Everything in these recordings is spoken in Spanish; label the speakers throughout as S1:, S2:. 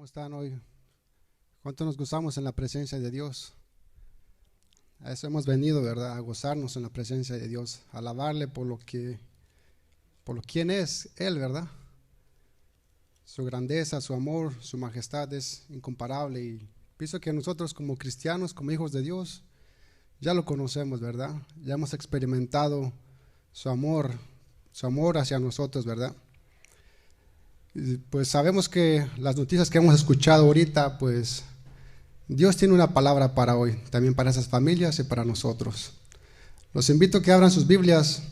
S1: están hoy? ¿Cuánto nos gozamos en la presencia de Dios? A eso hemos venido, ¿verdad? A gozarnos en la presencia de Dios, a alabarle por quién es Él, ¿verdad? Su grandeza, su amor, su majestad es incomparable, y pienso que nosotros como cristianos, como hijos de Dios, ya lo conocemos, ¿verdad? Ya hemos experimentado su amor hacia nosotros, ¿verdad? Y pues sabemos que las noticias que hemos escuchado ahorita, pues Dios tiene una palabra para hoy, también para esas familias y para nosotros. Los invito a que abran sus Biblias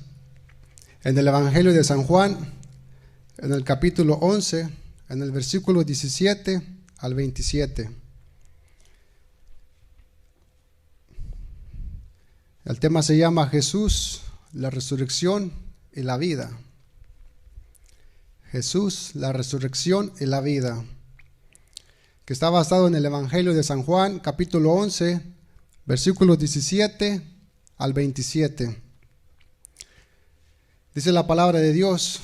S1: en el Evangelio de San Juan, en el capítulo 11, en el versículo 17 al 27. El tema se llama Jesús, la resurrección y la vida. Jesús, la resurrección y la vida, que está basado en el Evangelio de San Juan, capítulo 11, versículos 17 al 27. Dice la palabra de Dios: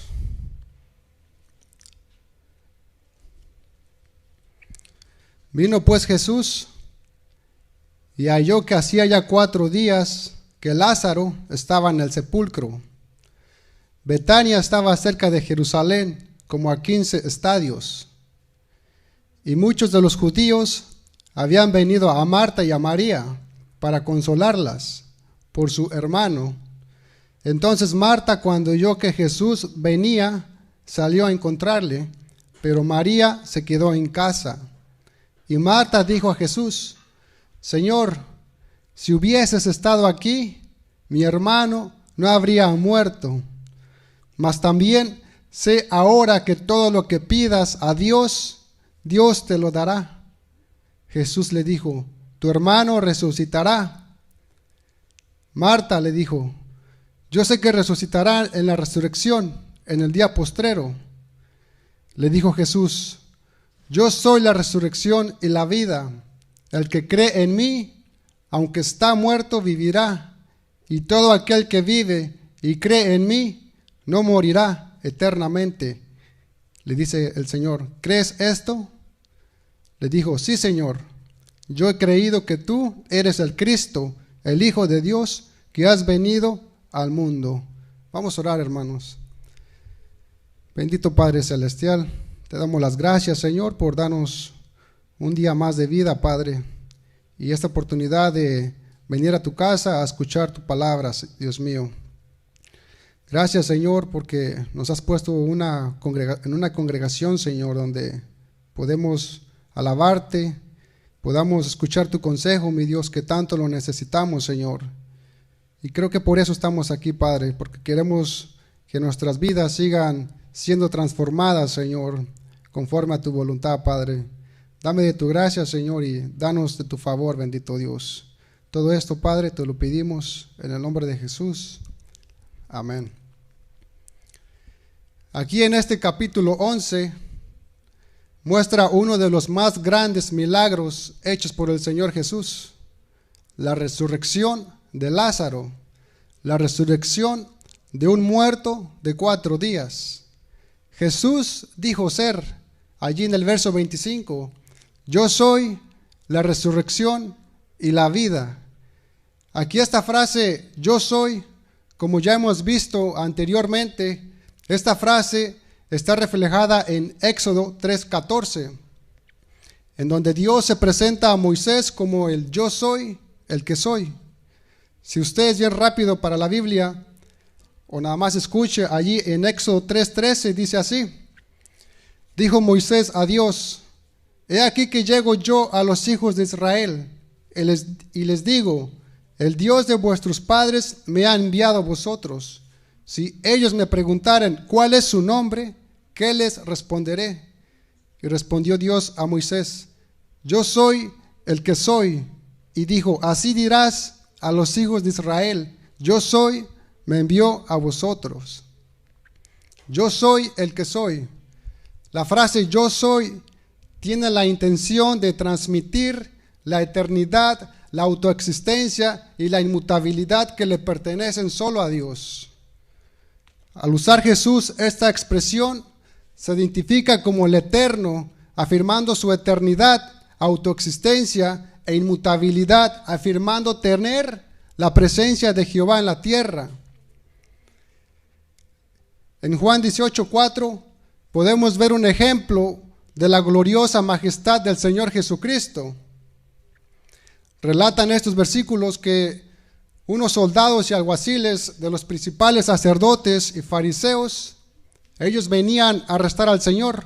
S1: Vino pues Jesús y halló que hacía ya 4 días que Lázaro estaba en el sepulcro. Betania estaba cerca de Jerusalén, como a 15 estadios. Y muchos de los judíos habían venido a Marta y a María para consolarlas por su hermano. Entonces Marta, cuando oyó que Jesús venía, salió a encontrarle, pero María se quedó en casa. Y Marta dijo a Jesús: Señor, si hubieses estado aquí, mi hermano no habría muerto. Mas también sé ahora que todo lo que pidas a Dios, Dios te lo dará. Jesús le dijo: tu hermano resucitará. Marta le dijo: yo sé que resucitará en la resurrección, en el día postrero. Le dijo Jesús: yo soy la resurrección y la vida. El que cree en mí, aunque está muerto, vivirá. Y todo aquel que vive y cree en mí, no morirá eternamente. Le dice el Señor: ¿crees esto? Le dijo: sí, Señor, yo he creído que tú eres el Cristo, el Hijo de Dios, que has venido al mundo. Vamos a orar, hermanos. Bendito Padre Celestial, te damos las gracias, Señor, por darnos un día más de vida, Padre, y esta oportunidad de venir a tu casa a escuchar tu palabra, Dios mío. Gracias, Señor, porque nos has puesto en una congregación, Señor, donde podemos alabarte, podamos escuchar tu consejo, mi Dios, que tanto lo necesitamos, Señor. Y creo que por eso estamos aquí, Padre, porque queremos que nuestras vidas sigan siendo transformadas, Señor, conforme a tu voluntad, Padre. Dame de tu gracia, Señor, y danos de tu favor, bendito Dios. Todo esto, Padre, te lo pedimos en el nombre de Jesús. Amén. Aquí en este capítulo 11 muestra uno de los más grandes milagros hechos por el Señor Jesús: la resurrección de Lázaro, la resurrección de un muerto de 4 días. Jesús dijo ser, allí en el verso 25, yo soy la resurrección y la vida. Aquí esta frase, yo soy, como ya hemos visto anteriormente, esta frase está reflejada en Éxodo 3:14, en donde Dios se presenta a Moisés como el yo soy, el que soy. Si usted es bien rápido para la Biblia, o nada más escuche, allí en Éxodo 3:13 dice así: dijo Moisés a Dios: he aquí que llego yo a los hijos de Israel y les digo, el Dios de vuestros padres me ha enviado a vosotros. Si ellos me preguntaren cuál es su nombre, ¿qué les responderé? Y respondió Dios a Moisés: yo soy el que soy. Y dijo: así dirás a los hijos de Israel, yo soy, me envió a vosotros. Yo soy el que soy. La frase yo soy tiene la intención de transmitir la eternidad, la autoexistencia y la inmutabilidad que le pertenecen solo a Dios. Al usar Jesús esta expresión, se identifica como el eterno, afirmando su eternidad, autoexistencia e inmutabilidad, afirmando tener la presencia de Jehová en la tierra. En Juan 18:4 podemos ver un ejemplo de la gloriosa majestad del Señor Jesucristo. Relatan estos versículos que unos soldados y alguaciles de los principales sacerdotes y fariseos, ellos venían a arrestar al Señor.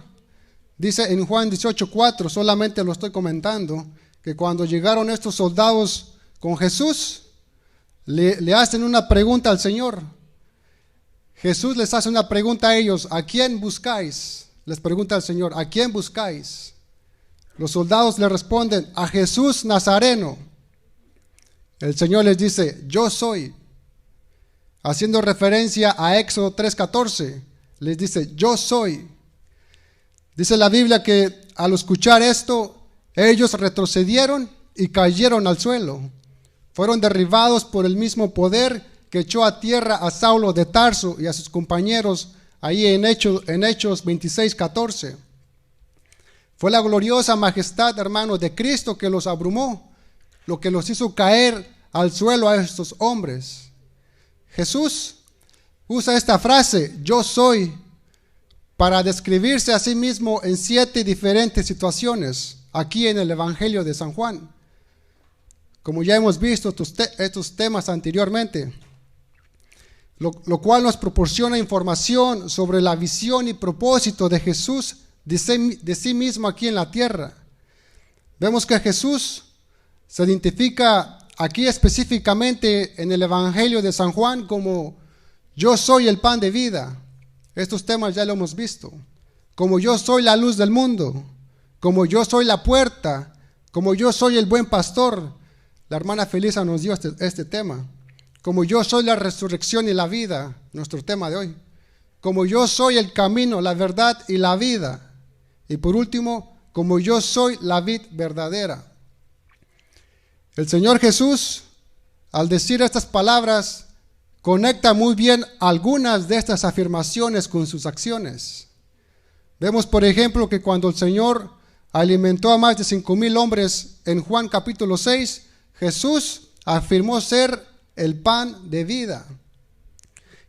S1: Dice en Juan 18:4, solamente lo estoy comentando, que cuando llegaron estos soldados con Jesús, le hacen una pregunta al Señor. Jesús les hace una pregunta a ellos: ¿a quién buscáis? Les pregunta al Señor: ¿a quién buscáis? Los soldados le responden: a Jesús Nazareno. El Señor les dice: yo soy. Haciendo referencia a Éxodo 3:14, les dice: yo soy. Dice la Biblia que al escuchar esto, ellos retrocedieron y cayeron al suelo. Fueron derribados por el mismo poder que echó a tierra a Saulo de Tarso y a sus compañeros ahí en Hechos 26:14. Fue la gloriosa majestad, hermanos, de Cristo que los abrumó, lo que los hizo caer al suelo a estos hombres. Jesús usa esta frase, yo soy, para describirse a sí mismo en 7 diferentes situaciones aquí en el Evangelio de San Juan. Como ya hemos visto estos temas anteriormente, lo cual nos proporciona información sobre la visión y propósito de Jesús de sí mismo aquí en la tierra. Vemos que Jesús se identifica aquí específicamente en el Evangelio de San Juan como yo soy el pan de vida. Estos temas ya lo hemos visto. Como yo soy la luz del mundo, como yo soy la puerta, como yo soy el buen pastor. La hermana Felisa nos dio este tema. Como yo soy la resurrección y la vida, nuestro tema de hoy. Como yo soy el camino, la verdad y la vida. Y por último, como yo soy la vid verdadera. El Señor Jesús, al decir estas palabras, conecta muy bien algunas de estas afirmaciones con sus acciones. Vemos, por ejemplo, que cuando el Señor alimentó a más de 5,000 hombres en Juan capítulo 6, Jesús afirmó ser el pan de vida.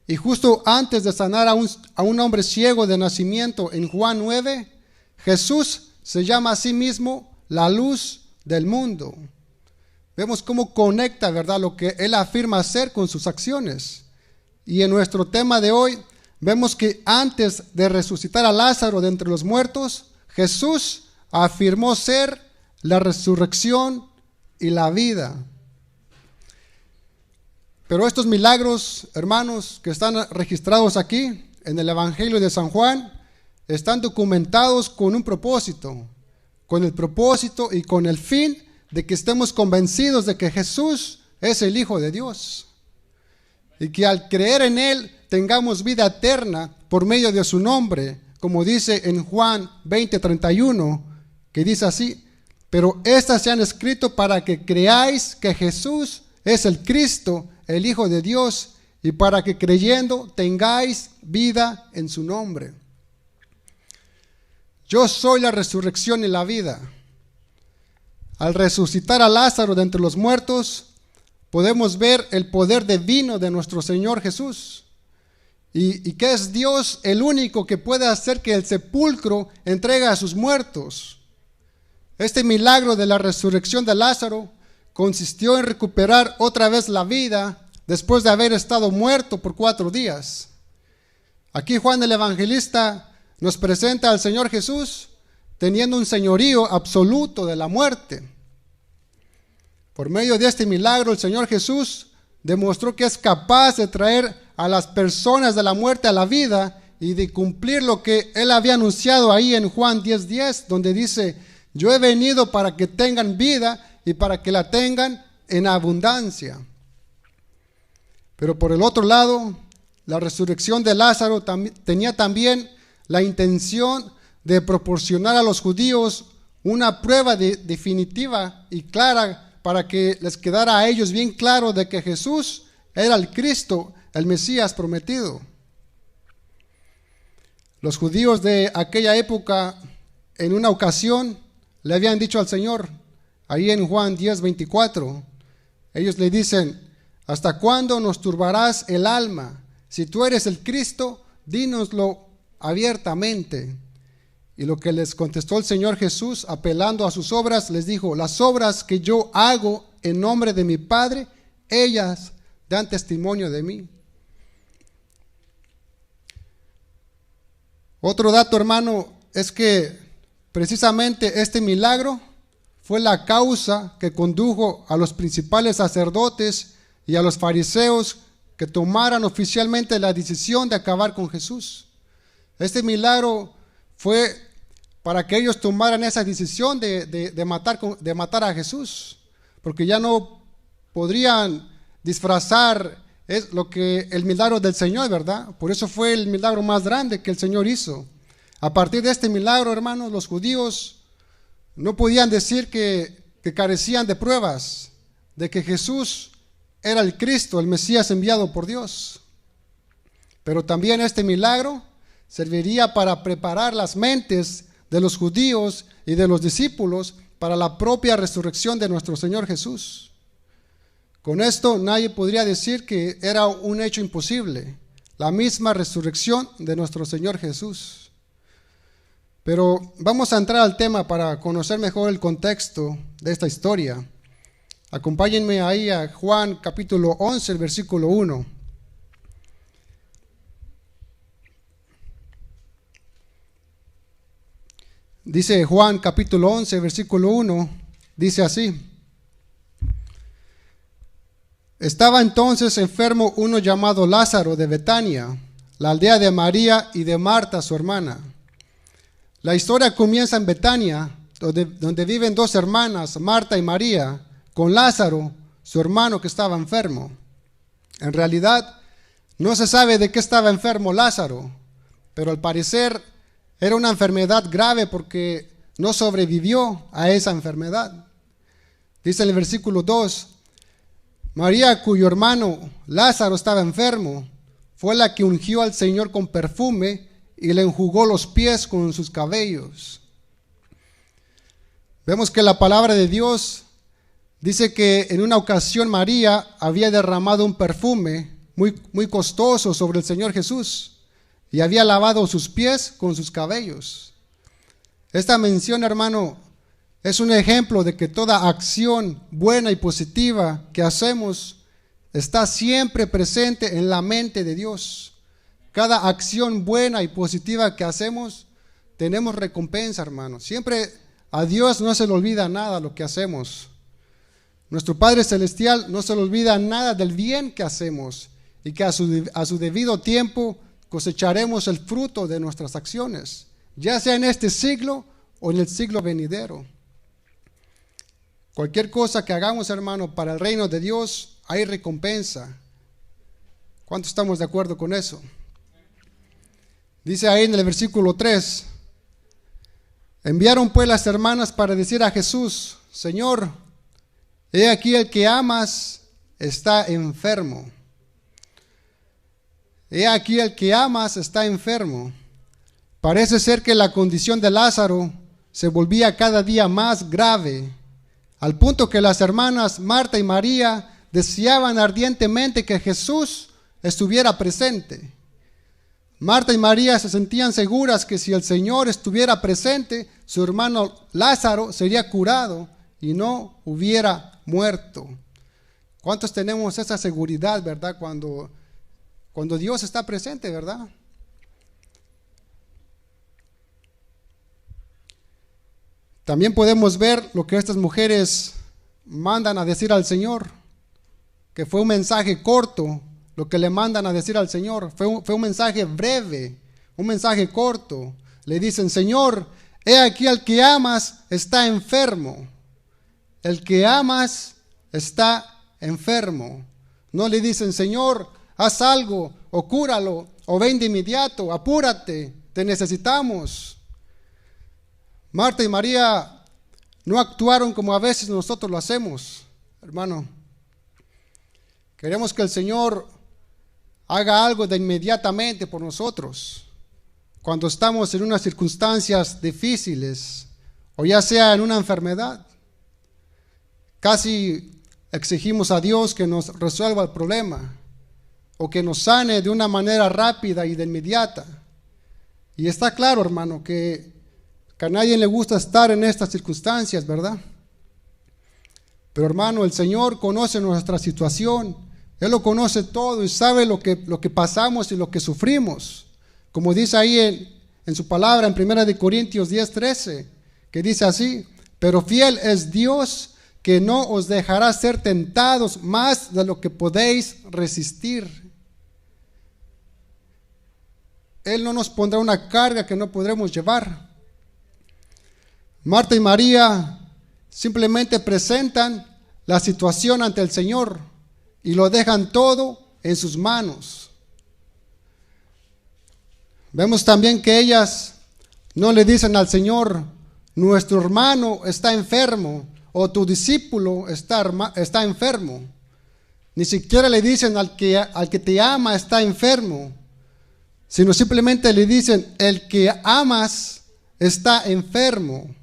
S1: Y justo antes de sanar a un hombre ciego de nacimiento en Juan 9, Jesús se llama a sí mismo la luz del mundo. Vemos cómo conecta, ¿verdad?, lo que Él afirma ser con sus acciones. Y en nuestro tema de hoy, vemos que antes de resucitar a Lázaro de entre los muertos, Jesús afirmó ser la resurrección y la vida. Pero estos milagros, hermanos, que están registrados aquí en el Evangelio de San Juan, están documentados con un propósito, con el propósito y con el fin de que estemos convencidos de que Jesús es el Hijo de Dios y que al creer en Él tengamos vida eterna por medio de su nombre, como dice en Juan 20:31, que dice así: pero estas se han escrito para que creáis que Jesús es el Cristo, el Hijo de Dios, y para que creyendo tengáis vida en su nombre. Yo soy la resurrección y la vida. Al resucitar a Lázaro de entre los muertos, podemos ver el poder divino de nuestro Señor Jesús. Y que es Dios el único que puede hacer que el sepulcro entregue a sus muertos. Este milagro de la resurrección de Lázaro consistió en recuperar otra vez la vida después de haber estado muerto por 4 días. Aquí Juan el Evangelista nos presenta al Señor Jesús teniendo un señorío absoluto de la muerte. Por medio de este milagro, el Señor Jesús demostró que es capaz de traer a las personas de la muerte a la vida y de cumplir lo que Él había anunciado ahí en Juan 10:10, donde dice: yo he venido para que tengan vida y para que la tengan en abundancia. Pero por el otro lado, la resurrección de Lázaro tenía también la intención de proporcionar a los judíos una prueba definitiva y clara para que les quedara a ellos bien claro de que Jesús era el Cristo, el Mesías prometido. Los judíos de aquella época en una ocasión le habían dicho al Señor, ahí en Juan 10:24, ellos le dicen, ¿hasta cuándo nos turbarás el alma? Si tú eres el Cristo, dínoslo abiertamente. Y lo que les contestó el Señor Jesús, apelando a sus obras, les dijo, las obras que yo hago en nombre de mi Padre, ellas dan testimonio de mí. Otro dato, hermano, es que precisamente este milagro fue la causa que condujo a los principales sacerdotes y a los fariseos que tomaran oficialmente la decisión de acabar con Jesús. Este milagro fue para que ellos tomaran esa decisión de matar a Jesús, porque ya no podrían disfrazar el milagro del Señor, ¿verdad? Por eso fue el milagro más grande que el Señor hizo. A partir de este milagro, hermanos, los judíos no podían decir que carecían de pruebas de que Jesús era el Cristo, el Mesías enviado por Dios. Pero también este milagro serviría para preparar las mentes de los judíos y de los discípulos para la propia resurrección de nuestro Señor Jesús. Con esto nadie podría decir que era un hecho imposible, la misma resurrección de nuestro Señor Jesús. Pero vamos a entrar al tema para conocer mejor el contexto de esta historia. Acompáñenme ahí a Juan capítulo 11, el versículo 1. Dice Juan capítulo 11, versículo 1, dice así. Estaba entonces enfermo uno llamado Lázaro de Betania, la aldea de María y de Marta, su hermana. La historia comienza en Betania, donde viven dos hermanas, Marta y María, con Lázaro, su hermano que estaba enfermo. En realidad, no se sabe de qué estaba enfermo Lázaro, pero al parecer era una enfermedad grave porque no sobrevivió a esa enfermedad. Dice en el versículo 2, María, cuyo hermano Lázaro estaba enfermo, fue la que ungió al Señor con perfume y le enjugó los pies con sus cabellos. Vemos que la palabra de Dios dice que en una ocasión María había derramado un perfume muy costoso sobre el Señor Jesús y había lavado sus pies con sus cabellos. Esta mención, hermano, es un ejemplo de que toda acción buena y positiva que hacemos está siempre presente en la mente de Dios. Cada acción buena y positiva que hacemos, tenemos recompensa, hermano. Siempre a Dios no se le olvida nada lo que hacemos. Nuestro Padre Celestial no se le olvida nada del bien que hacemos y que a su debido tiempo cosecharemos el fruto de nuestras acciones, ya sea en este siglo o en el siglo venidero. Cualquier cosa que hagamos, hermano, para el reino de Dios, hay recompensa. ¿Cuántos estamos de acuerdo con eso? Dice ahí en el versículo 3, enviaron pues las hermanas para decir a Jesús, Señor, he aquí el que amas está enfermo. He aquí el que amas está enfermo. Parece ser que la condición de Lázaro se volvía cada día más grave, al punto que las hermanas Marta y María deseaban ardientemente que Jesús estuviera presente. Marta y María se sentían seguras que si el Señor estuviera presente, su hermano Lázaro sería curado y no hubiera muerto. ¿Cuántos tenemos esa seguridad, verdad? Cuando Dios está presente, ¿verdad? También podemos ver lo que estas mujeres mandan a decir al Señor, que fue un mensaje corto. Lo que le mandan a decir al Señor fue un mensaje breve, un mensaje corto. Le dicen, Señor, he aquí al que amas está enfermo. El que amas está enfermo. No le dicen, Señor, haz algo, o cúralo, o ven de inmediato, apúrate, te necesitamos. Marta y María no actuaron como a veces nosotros lo hacemos, hermano. Queremos que el Señor haga algo de inmediatamente por nosotros. cuando estamos en unas circunstancias difíciles o ya sea en una enfermedad. Casi exigimos a Dios que nos resuelva el problema o que nos sane de una manera rápida y de inmediata. Y está claro, hermano, que a nadie le gusta estar en estas circunstancias, ¿verdad? Pero, hermano, el Señor conoce nuestra situación. Él lo conoce todo y sabe lo que pasamos y lo que sufrimos. Como dice ahí en su palabra en 1 Corintios 10:13, que dice así: pero fiel es Dios, que no os dejará ser tentados más de lo que podéis resistir. Él no nos pondrá una carga que no podremos llevar. Marta y María simplemente presentan la situación ante el Señor y lo dejan todo en sus manos. Vemos también que ellas no le dicen al Señor: nuestro hermano está enfermo, o tu discípulo está enfermo. Ni siquiera le dicen al que te ama está enfermo, sino simplemente le dicen: el que amas está enfermo.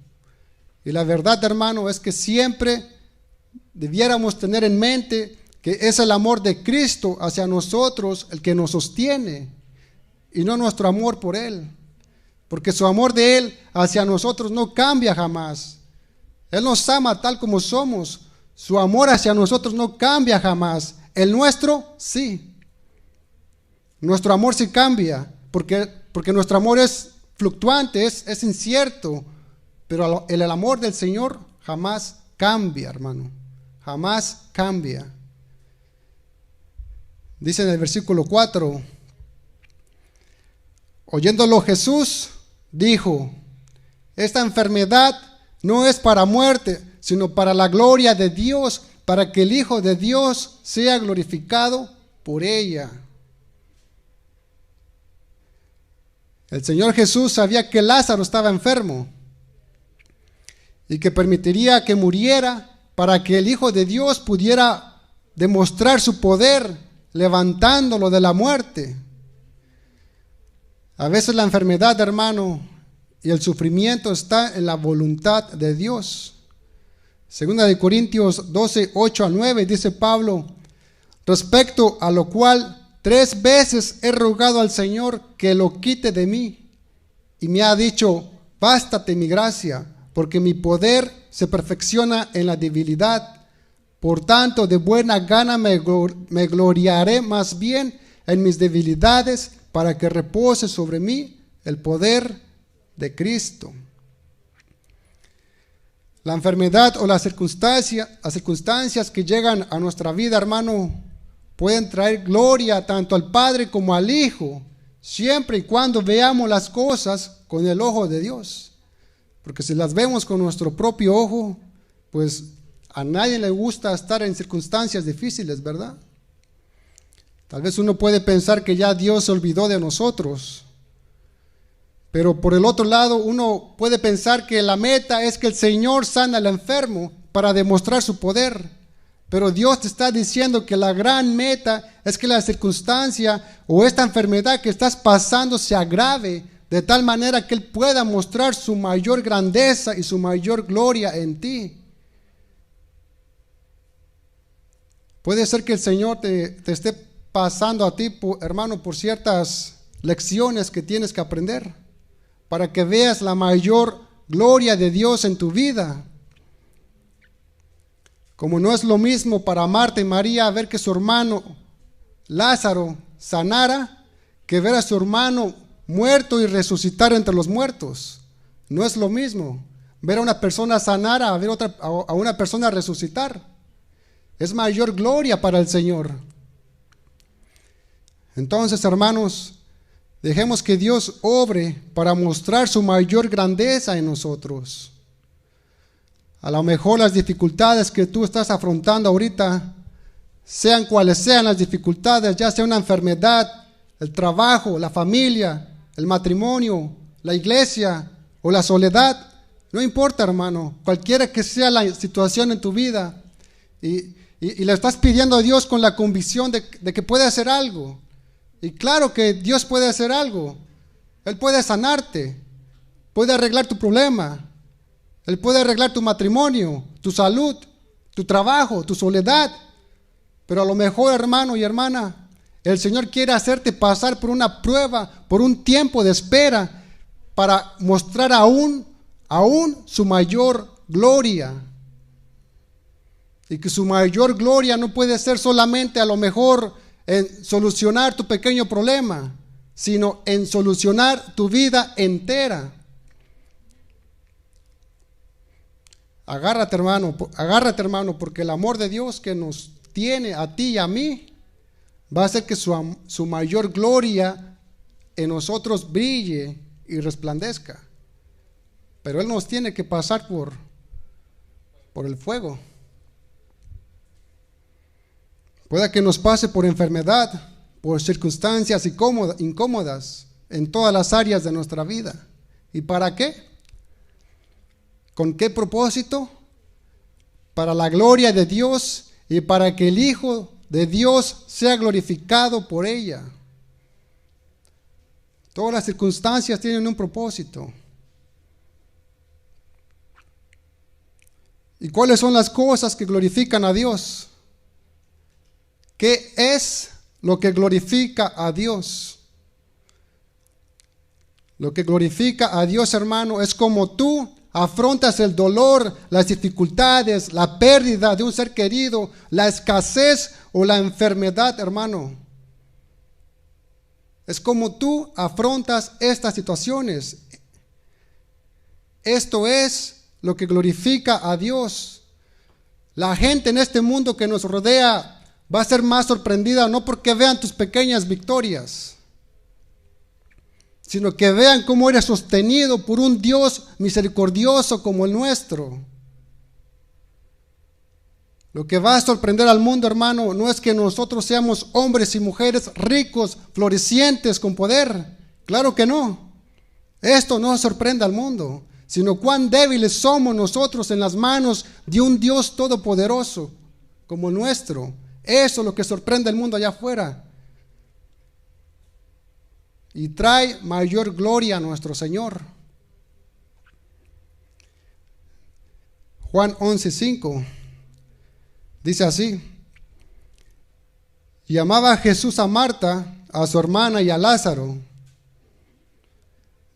S1: Y la verdad, hermano, es que siempre debiéramos tener en mente que es el amor de Cristo hacia nosotros el que nos sostiene y no nuestro amor por Él, porque su amor de Él hacia nosotros no cambia jamás. Él nos ama tal como somos. Su amor hacia nosotros no cambia jamás. El nuestro sí. Nuestro amor sí cambia, porque nuestro amor es fluctuante, es incierto, pero el amor del Señor jamás cambia, hermano. Jamás cambia. Dice en el versículo 4: oyéndolo Jesús dijo: esta enfermedad no es para muerte, sino para la gloria de Dios, para que el Hijo de Dios sea glorificado por ella. El Señor Jesús sabía que Lázaro estaba enfermo y que permitiría que muriera para que el Hijo de Dios pudiera demostrar su poder levantándolo de la muerte. A veces la enfermedad, hermano, y el sufrimiento está en la voluntad de Dios. Segunda de Corintios 12, 8-9 dice Pablo: respecto a lo cual 3 veces he rogado al Señor que lo quite de mí, y me ha dicho: bástate mi gracia, porque mi poder se perfecciona en la debilidad. Por tanto, de buena gana me gloriaré más bien en mis debilidades, para que repose sobre mí el poder de Cristo. La enfermedad o las circunstancias que llegan a nuestra vida, hermano, pueden traer gloria tanto al Padre como al Hijo, siempre y cuando veamos las cosas con el ojo de Dios. Porque si las vemos con nuestro propio ojo, pues a nadie le gusta estar en circunstancias difíciles, ¿verdad? Tal vez uno puede pensar que ya Dios se olvidó de nosotros, pero por el otro lado uno puede pensar que la meta es que el Señor sana al enfermo para demostrar su poder. Pero Dios te está diciendo que la gran meta es que la circunstancia o esta enfermedad que estás pasando se agrave de tal manera que Él pueda mostrar su mayor grandeza y su mayor gloria en ti. Puede ser que el Señor te esté pasando a ti, hermano, por ciertas lecciones que tienes que aprender para que veas la mayor gloria de Dios en tu vida. Como no es lo mismo para Marta y María ver que su hermano Lázaro sanara que ver a su hermano muerto y resucitar entre los muertos. No es lo mismo ver a una persona sanar a ver a una persona resucitar. Es mayor gloria para el Señor. Entonces, hermanos, dejemos que Dios obre para mostrar su mayor grandeza en nosotros. A lo mejor las dificultades que tú estás afrontando ahorita, sean cuales sean las dificultades, ya sea una enfermedad, el trabajo, la familia, el matrimonio, la iglesia o la soledad, no importa, hermano, cualquiera que sea la situación en tu vida, y le estás pidiendo a Dios con la convicción de que puede hacer algo. Y claro que Dios puede hacer algo, Él puede sanarte, puede arreglar tu problema, Él puede arreglar tu matrimonio, tu salud, tu trabajo, tu soledad. Pero a lo mejor, hermano y hermana, el Señor quiere hacerte pasar por una prueba, por un tiempo de espera, para mostrar aún su mayor gloria. Y que su mayor gloria no puede ser solamente a lo mejor en solucionar tu pequeño problema, sino en solucionar tu vida entera. Agárrate, hermano, porque el amor de Dios que nos tiene a ti y a mí va a hacer que su mayor gloria en nosotros brille y resplandezca. Pero Él nos tiene que pasar por el fuego. Puede que nos pase por enfermedad, por circunstancias incómodas en todas las áreas de nuestra vida. ¿Y para qué? ¿Con qué propósito? Para la gloria de Dios y para que el Hijo de Dios sea glorificado por ella. Todas las circunstancias tienen un propósito. ¿Y cuáles son las cosas que glorifican a Dios? ¿Qué es lo que glorifica a Dios? Lo que glorifica a Dios, hermano, es como tú afrontas el dolor, las dificultades, la pérdida de un ser querido, la escasez o la enfermedad, hermano. Es como tú afrontas estas situaciones. Esto es lo que glorifica a Dios. La gente en este mundo que nos rodea va a ser más sorprendida no porque vean tus pequeñas victorias, sino que vean cómo eres sostenido por un Dios misericordioso como el nuestro. Lo que va a sorprender al mundo, hermano, no es que nosotros seamos hombres y mujeres ricos, florecientes, con poder. Claro que no. Esto no sorprende al mundo, sino cuán débiles somos nosotros en las manos de un Dios todopoderoso como el nuestro. Eso es lo que sorprende al mundo allá afuera. Y trae mayor gloria a nuestro Señor. Juan 11:5 dice así: y amaba a Jesús a Marta, a su hermana y a Lázaro.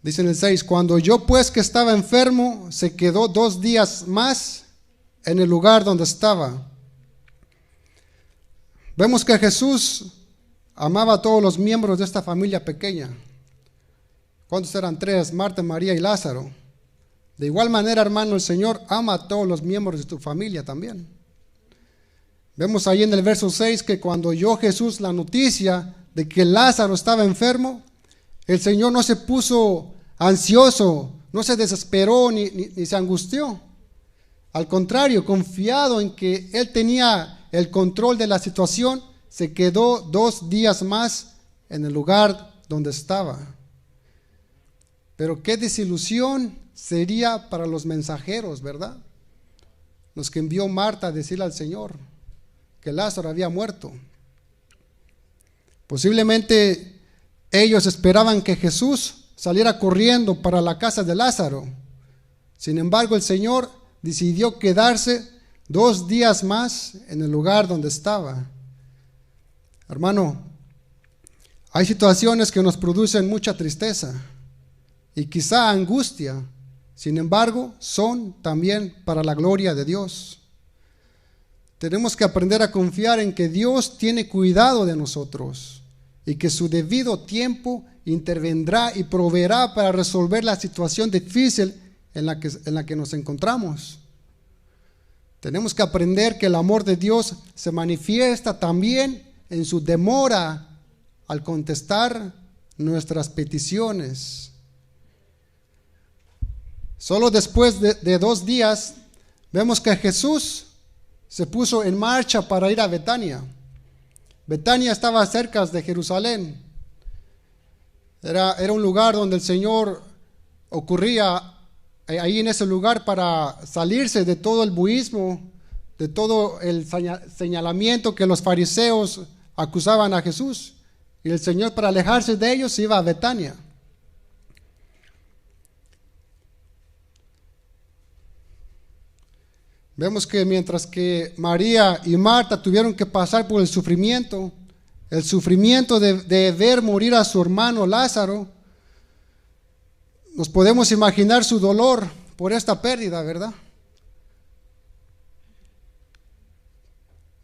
S1: Dice en el 6: cuando oyó pues que estaba enfermo, se quedó 2 días más en el lugar donde estaba. Vemos que Jesús amaba a todos los miembros de esta familia pequeña. ¿Cuántos eran? 3, Marta, María y Lázaro. De igual manera, hermano, el Señor ama a todos los miembros de tu familia también. Vemos ahí en el verso 6 que cuando oyó Jesús la noticia de que Lázaro estaba enfermo, el Señor no se puso ansioso, no se desesperó ni se angustió. Al contrario, confiado en que Él tenía el control de la situación, se quedó 2 días más en el lugar donde estaba. Pero qué desilusión sería para los mensajeros, ¿verdad? Los que envió Marta a decirle al Señor que Lázaro había muerto. Posiblemente ellos esperaban que Jesús saliera corriendo para la casa de Lázaro. Sin embargo, el Señor decidió quedarse 2 días más en el lugar donde estaba. Hermano, hay situaciones que nos producen mucha tristeza y quizá angustia. Sin embargo, son también para la gloria de Dios. Tenemos que aprender a confiar en que Dios tiene cuidado de nosotros y que su debido tiempo intervendrá y proveerá para resolver la situación difícil en la que nos encontramos. Tenemos que aprender que el amor de Dios se manifiesta también en su demora al contestar nuestras peticiones. Solo después de 2 días vemos que Jesús se puso en marcha para ir a Betania. Betania estaba cerca de Jerusalén. Era un lugar donde el Señor ocurría ahí en ese lugar para salirse de todo el buismo, de todo el señalamiento que los fariseos acusaban a Jesús. Y el Señor, para alejarse de ellos, iba a Betania. Vemos que mientras que María y Marta tuvieron que pasar por el sufrimiento de ver morir a su hermano Lázaro, nos podemos imaginar su dolor por esta pérdida, ¿verdad?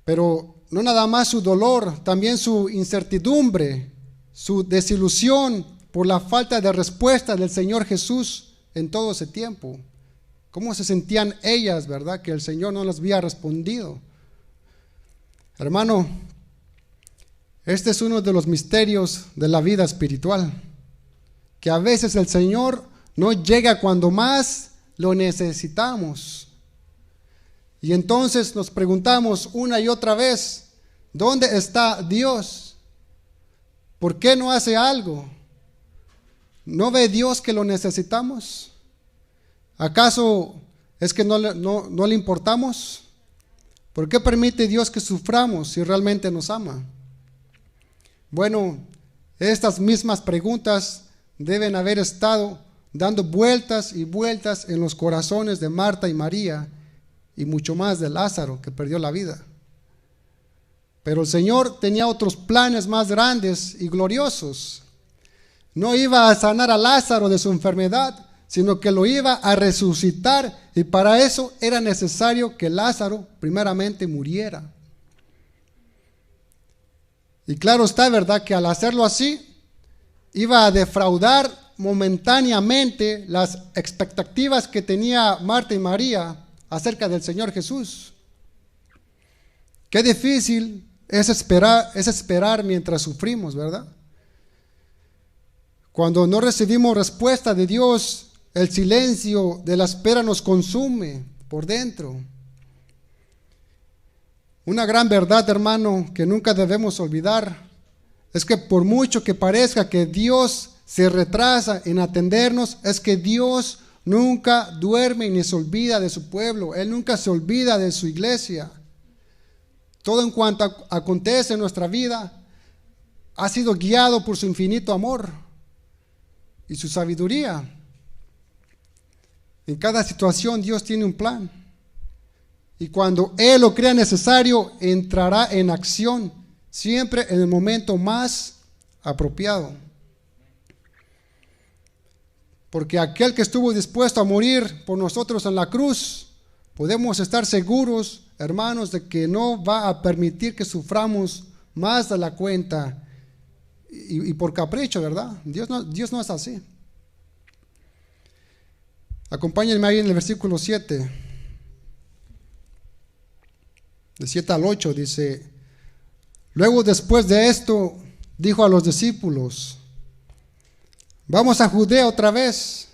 S1: Pero no nada más su dolor, también su incertidumbre, su desilusión por la falta de respuesta del Señor Jesús en todo ese tiempo. ¿Cómo se sentían ellas, verdad? Que el Señor no les había respondido. Hermano, este es uno de los misterios de la vida espiritual, que a veces el Señor no llega cuando más lo necesitamos. Y entonces nos preguntamos una y otra vez, ¿dónde está Dios? ¿Por qué no hace algo? ¿No ve Dios que lo necesitamos? ¿Acaso es que no le importamos? ¿Por qué permite Dios que suframos si realmente nos ama? Bueno, estas mismas preguntas deben haber estado dando vueltas y vueltas en los corazones de Marta y María, y mucho más de Lázaro, que perdió la vida. Pero el Señor tenía otros planes más grandes y gloriosos. No iba a sanar a Lázaro de su enfermedad, sino que lo iba a resucitar, y para eso era necesario que Lázaro primeramente muriera. Y claro está, ¿verdad?, que al hacerlo así, iba a defraudar momentáneamente las expectativas que tenía Marta y María acerca del Señor Jesús. Qué difícil es esperar mientras sufrimos, ¿verdad? Cuando no recibimos respuesta de Dios, el silencio de la espera nos consume por dentro. Una gran verdad, hermano, que nunca debemos olvidar, es que por mucho que parezca que Dios se retrasa en atendernos, es que Dios nunca duerme ni se olvida de su pueblo. Él nunca se olvida de su iglesia. Todo en cuanto acontece en nuestra vida ha sido guiado por su infinito amor y su sabiduría. En cada situación Dios tiene un plan, y cuando Él lo crea necesario, entrará en acción, siempre en el momento más apropiado. Porque aquel que estuvo dispuesto a morir por nosotros en la cruz, podemos estar seguros, hermanos, de que no va a permitir que suframos más de la cuenta y por capricho, ¿verdad? Dios no es así. Acompáñenme ahí en el versículo 7, de 7 al 8, dice: luego, después de esto, dijo a los discípulos: vamos a Judea otra vez.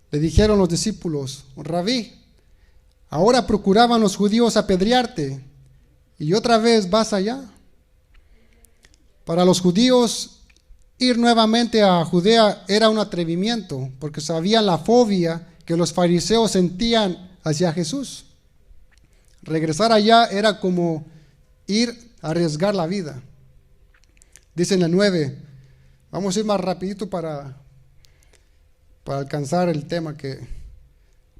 S1: Le dijeron los discípulos: Rabí, ahora procuraban los judíos apedrearte, y otra vez vas allá. Para los judíos, ir nuevamente a Judea era un atrevimiento, porque sabían la fobia que los fariseos sentían hacia Jesús. Regresar allá era como ir a arriesgar la vida. Dice en el 9, vamos a ir más rapidito para alcanzar el tema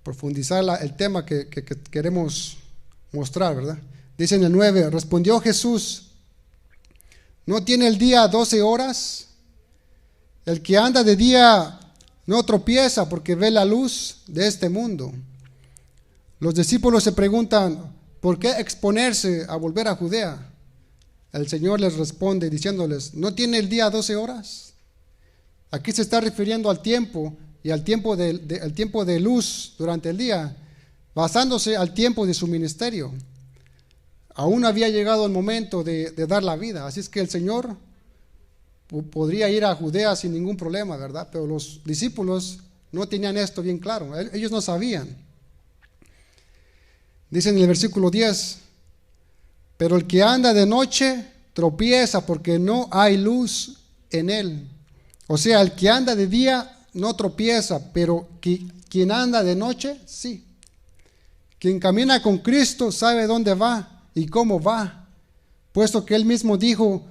S1: profundizar el tema que queremos mostrar, ¿verdad? Dice en el 9, respondió Jesús: ¿no tiene el día 12 horas? El que anda de día no tropieza porque ve la luz de este mundo. Los discípulos se preguntan: ¿por qué exponerse a volver a Judea? El Señor les responde diciéndoles: ¿no tiene el día 12 horas? Aquí se está refiriendo al tiempo, y al tiempo de luz durante el día, basándose al tiempo de su ministerio. Aún no había llegado el momento de dar la vida, así es que el Señor podría ir a Judea sin ningún problema, ¿verdad? Pero los discípulos no tenían esto bien claro, ellos no sabían. Dice en el versículo 10, pero el que anda de noche tropieza porque no hay luz en él. O sea, el que anda de día no tropieza, pero quien anda de noche, sí. Quien camina con Cristo sabe dónde va y cómo va, puesto que Él mismo dijo: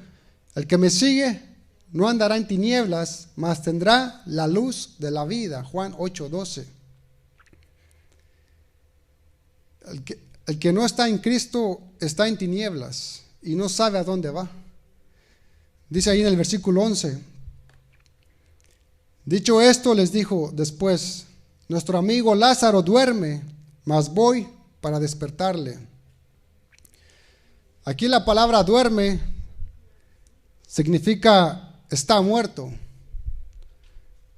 S1: el que me sigue no andará en tinieblas, mas tendrá la luz de la vida. Juan 8:12. El que no está en Cristo está en tinieblas y no sabe a dónde va. Dice ahí en el versículo 11: dicho esto, les dijo después: nuestro amigo Lázaro duerme, mas voy para despertarle. Aquí la palabra duerme significa está muerto.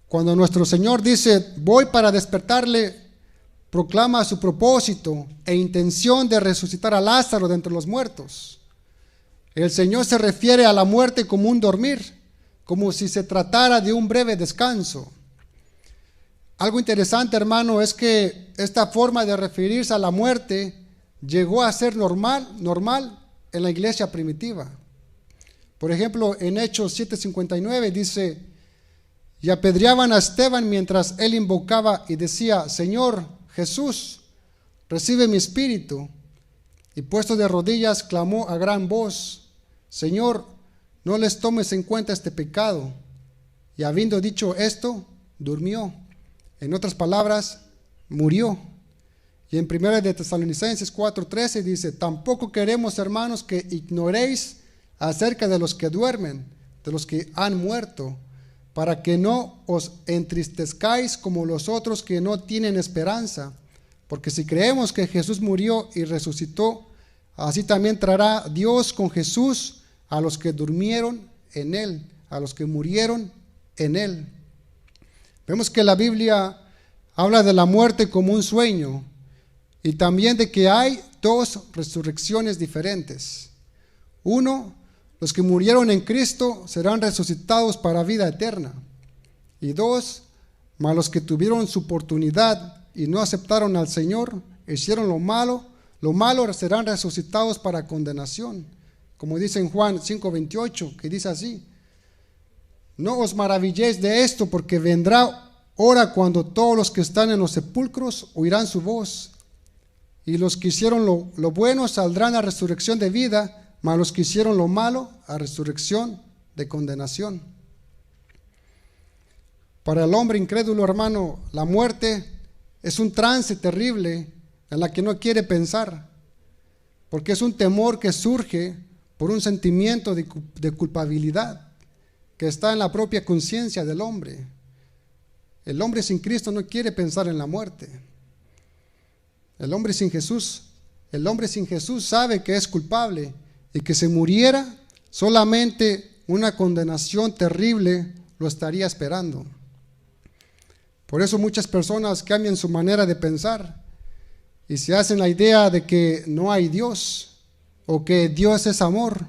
S1: Cuando nuestro Señor dice voy para despertarle, proclama su propósito e intención de resucitar a Lázaro de entre los muertos. El Señor se refiere a la muerte como un dormir, como si se tratara de un breve descanso. Algo interesante, hermano, es que esta forma de referirse a la muerte llegó a ser normal en la iglesia primitiva. Por ejemplo, en Hechos 7:59 dice: y apedreaban a Esteban mientras él invocaba y decía: Señor Jesús, recibe mi espíritu. Y puesto de rodillas clamó a gran voz: Señor, no les tomes en cuenta este pecado. Y habiendo dicho esto, durmió. En otras palabras, murió. Y en 1 de Tesalonicenses 4:13 dice: tampoco queremos, hermanos, que ignoréis acerca de los que duermen, de los que han muerto, para que no os entristezcáis como los otros que no tienen esperanza. Porque si creemos que Jesús murió y resucitó, así también traerá Dios con Jesús a los que durmieron en él, a los que murieron en él. Vemos que la Biblia habla de la muerte como un sueño y también de que hay dos resurrecciones diferentes. Uno, los que murieron en Cristo serán resucitados para vida eterna. Y dos, mas los que tuvieron su oportunidad y no aceptaron al Señor, hicieron lo malo serán resucitados para condenación. Como dice en Juan 5:28, que dice así: no os maravilléis de esto, porque vendrá hora cuando todos los que están en los sepulcros oirán su voz, y los que hicieron lo bueno saldrán a resurrección de vida, mas los que hicieron lo malo a resurrección de condenación. Para el hombre incrédulo, hermano, la muerte es un trance terrible en la que no quiere pensar, porque es un temor que surge por un sentimiento de culpabilidad que está en la propia conciencia del hombre. El hombre sin Cristo no quiere pensar en la muerte. El hombre sin Jesús sabe que es culpable y que si muriera, solamente una condenación terrible lo estaría esperando. Por eso muchas personas cambian su manera de pensar y se hacen la idea de que no hay Dios, o que Dios es amor,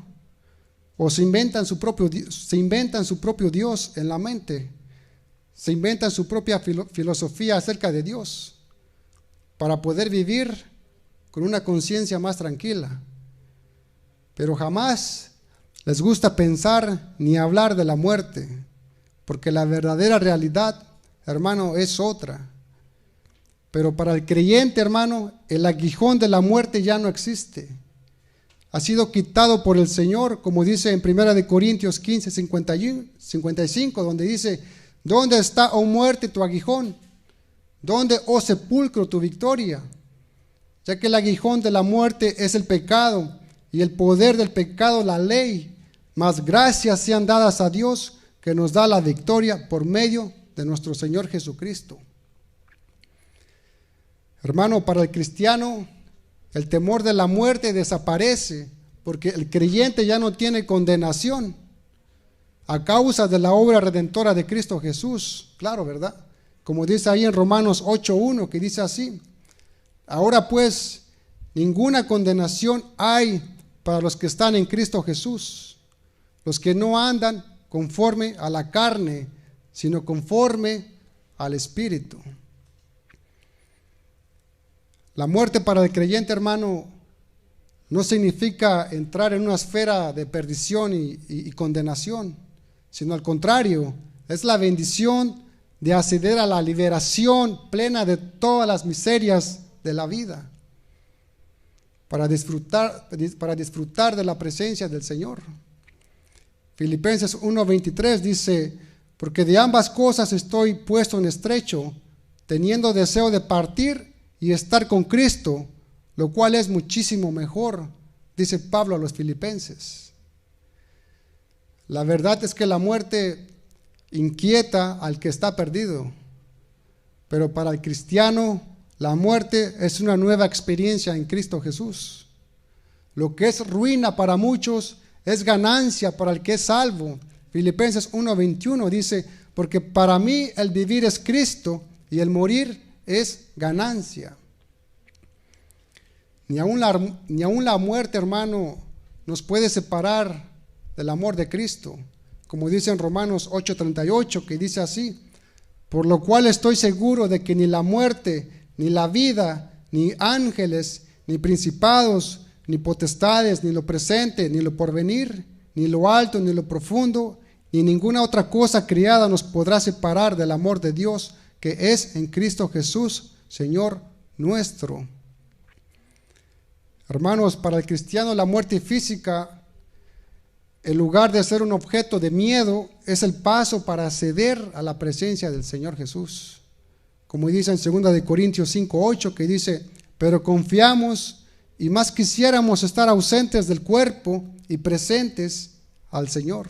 S1: o se inventan su propio Dios en la mente, se inventan su propia filosofía acerca de Dios para poder vivir con una conciencia más tranquila. Pero jamás les gusta pensar ni hablar de la muerte, porque la verdadera realidad, hermano, es otra. Pero para el creyente, hermano, el aguijón de la muerte ya no existe. Ha sido quitado por el Señor, como dice en 1 Corintios 15:55, donde dice: ¿dónde está, oh muerte, tu aguijón? ¿Dónde, oh sepulcro, tu victoria? Ya que el aguijón de la muerte es el pecado, y el poder del pecado la ley, mas gracias sean dadas a Dios, que nos da la victoria por medio de nuestro Señor Jesucristo. Hermano, para el cristiano, el temor de la muerte desaparece, porque el creyente ya no tiene condenación a causa de la obra redentora de Cristo Jesús. Claro, ¿verdad? Como dice ahí en Romanos 8:1, que dice así: ahora pues, ninguna condenación hay para los que están en Cristo Jesús, los que no andan conforme a la carne, sino conforme al Espíritu. La muerte para el creyente, hermano, no significa entrar en una esfera de perdición y condenación, sino al contrario, es la bendición de acceder a la liberación plena de todas las miserias de la vida, para disfrutar de la presencia del Señor. Filipenses 1:23 dice: porque de ambas cosas estoy puesto en estrecho, teniendo deseo de partir y estar con Cristo, lo cual es muchísimo mejor, dice Pablo a los filipenses. La verdad es que la muerte inquieta al que está perdido, pero para el cristiano la muerte es una nueva experiencia en Cristo Jesús. Lo que es ruina para muchos es ganancia para el que es salvo. Filipenses 1:21 dice, porque para mí el vivir es Cristo y el morir es ganancia. Ni aun la muerte, hermano, nos puede separar del amor de Cristo. Como dice en Romanos 8:38, que dice así, por lo cual estoy seguro de que ni la muerte, ni la vida, ni ángeles, ni principados, ni potestades, ni lo presente, ni lo porvenir, ni lo alto, ni lo profundo, ni ninguna otra cosa criada nos podrá separar del amor de Dios que es en Cristo Jesús, Señor nuestro. Hermanos, para el cristiano la muerte física, en lugar de ser un objeto de miedo, es el paso para acceder a la presencia del Señor Jesús. Como dice en 2 Corintios 5:8, que dice, pero confiamos y más quisiéramos estar ausentes del cuerpo y presentes al Señor.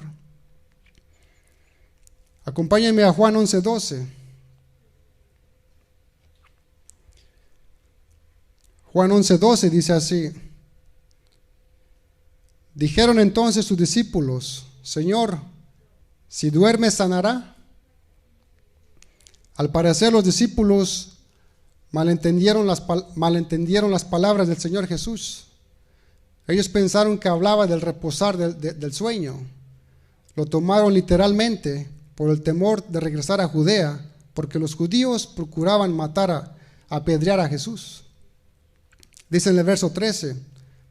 S1: Acompáñenme a Juan 11:12. Juan 11:12 dice así, dijeron entonces sus discípulos, Señor, si duerme sanará. Al parecer los discípulos malentendieron las palabras del Señor Jesús. Ellos pensaron que hablaba del reposar del sueño. Lo tomaron literalmente por el temor de regresar a Judea, porque los judíos procuraban apedrear a Jesús. Dice en el verso 13,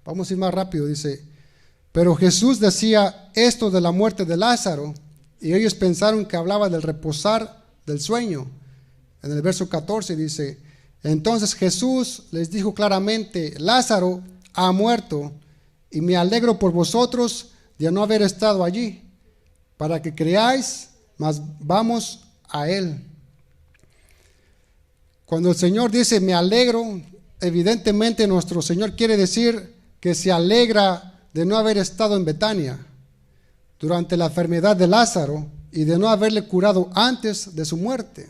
S1: vamos a ir más rápido, dice, pero Jesús decía esto de la muerte de Lázaro, y ellos pensaron que hablaba del reposar del sueño. En el verso 14 dice, entonces Jesús les dijo claramente, Lázaro ha muerto, y me alegro por vosotros de no haber estado allí, para que creáis, mas vamos a él. Cuando el Señor dice me alegro, evidentemente nuestro Señor quiere decir que se alegra de no haber estado en Betania durante la enfermedad de Lázaro y de no haberle curado antes de su muerte.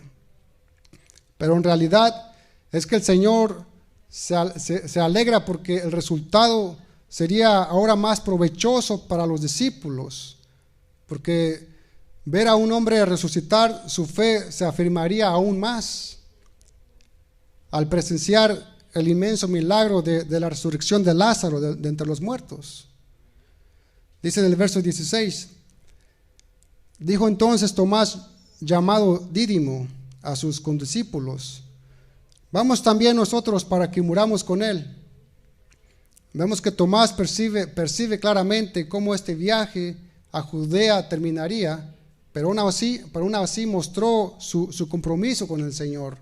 S1: Pero en realidad es que el Señor se alegra porque el resultado sería ahora más provechoso para los discípulos, porque ver a un hombre resucitar, su fe se afirmaría aún más al presenciar el inmenso milagro de la resurrección de Lázaro de entre los muertos. Dice en el verso 16, dijo entonces Tomás, llamado Dídimo, a sus condiscípulos, vamos también nosotros para que muramos con él. Vemos que Tomás percibe claramente cómo este viaje a Judea terminaría, pero aún así mostró su compromiso con el Señor,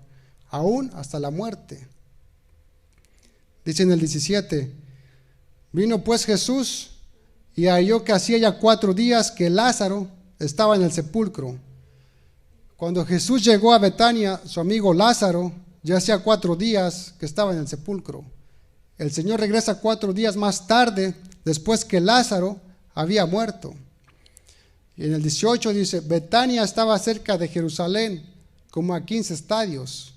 S1: aún hasta la muerte. Dice en el 17, vino pues Jesús y halló que hacía ya 4 días que Lázaro estaba en el sepulcro. Cuando Jesús llegó a Betania, su amigo Lázaro ya hacía 4 días que estaba en el sepulcro. El Señor regresa 4 días más tarde, después que Lázaro había muerto. Y en el 18 dice, Betania estaba cerca de Jerusalén, como a 15 estadios,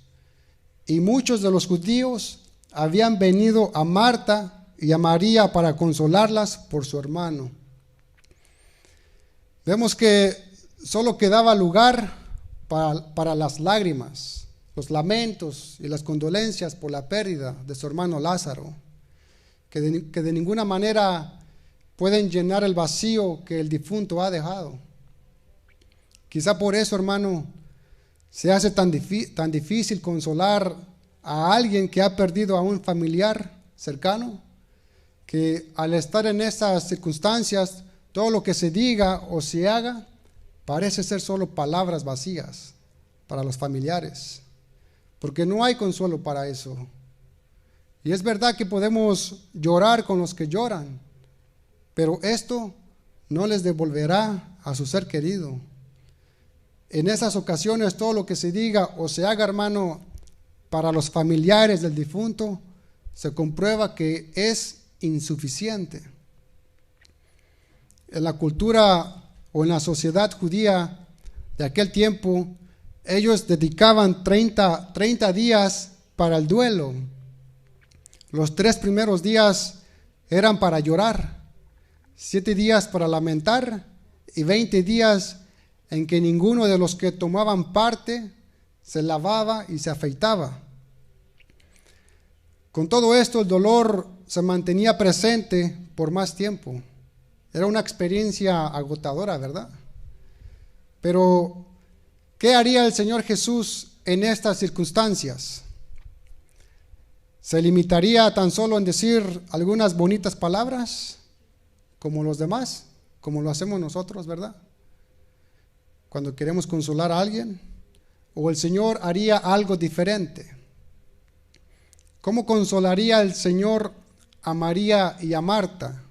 S1: y muchos de los judíos habían venido a Marta y a María para consolarlas por su hermano. Vemos que solo quedaba lugar para las lágrimas, los lamentos y las condolencias por la pérdida de su hermano Lázaro, que de ninguna manera pueden llenar el vacío que el difunto ha dejado. Quizá por eso, hermano, se hace tan difícil consolar a alguien que ha perdido a un familiar cercano, que al estar en esas circunstancias, todo lo que se diga o se haga parece ser solo palabras vacías para los familiares, porque no hay consuelo para eso. Y es verdad que podemos llorar con los que lloran, pero esto no les devolverá a su ser querido. En esas ocasiones todo lo que se diga o se haga, hermano, para los familiares del difunto, se comprueba que es insuficiente. En la cultura o en la sociedad judía de aquel tiempo, ellos dedicaban 30 días para el duelo. Los 3 primeros días eran para llorar, 7 días para lamentar y 20 días en que ninguno de los que tomaban parte se lavaba y se afeitaba. Con todo esto, el dolor se mantenía presente por más tiempo. Era una experiencia agotadora, ¿verdad? Pero, ¿qué haría el Señor Jesús en estas circunstancias? ¿Se limitaría tan solo en decir algunas bonitas palabras, como los demás, como lo hacemos nosotros, ¿verdad? Cuando queremos consolar a alguien, ¿o el Señor haría algo diferente? ¿Cómo consolaría el Señor a María y a Marta?